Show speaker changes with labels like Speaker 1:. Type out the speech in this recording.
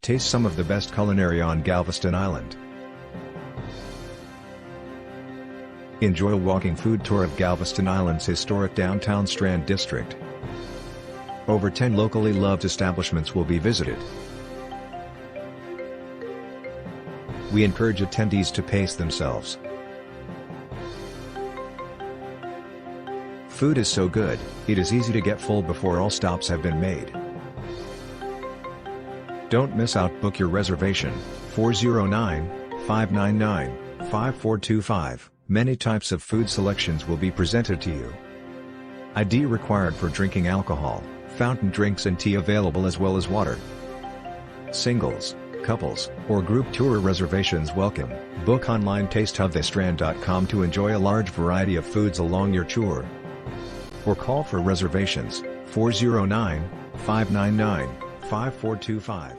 Speaker 1: Taste some of the best culinary on Galveston Island. Enjoy a walking food tour of Galveston Island's historic downtown Strand district. Over 10 locally loved establishments will be visited. We encourage attendees to pace themselves. Food is so good, it is easy to get full before all stops have been made. Don't miss out. Book your reservation, 409-599-5425. Many types of food selections will be presented to you. ID required for drinking alcohol, fountain drinks and tea available as well as water. Singles, couples, or group tour reservations welcome. Book online tastehubthestrand.com to enjoy a large variety of foods along your tour. Or call for reservations, 409-599-5425.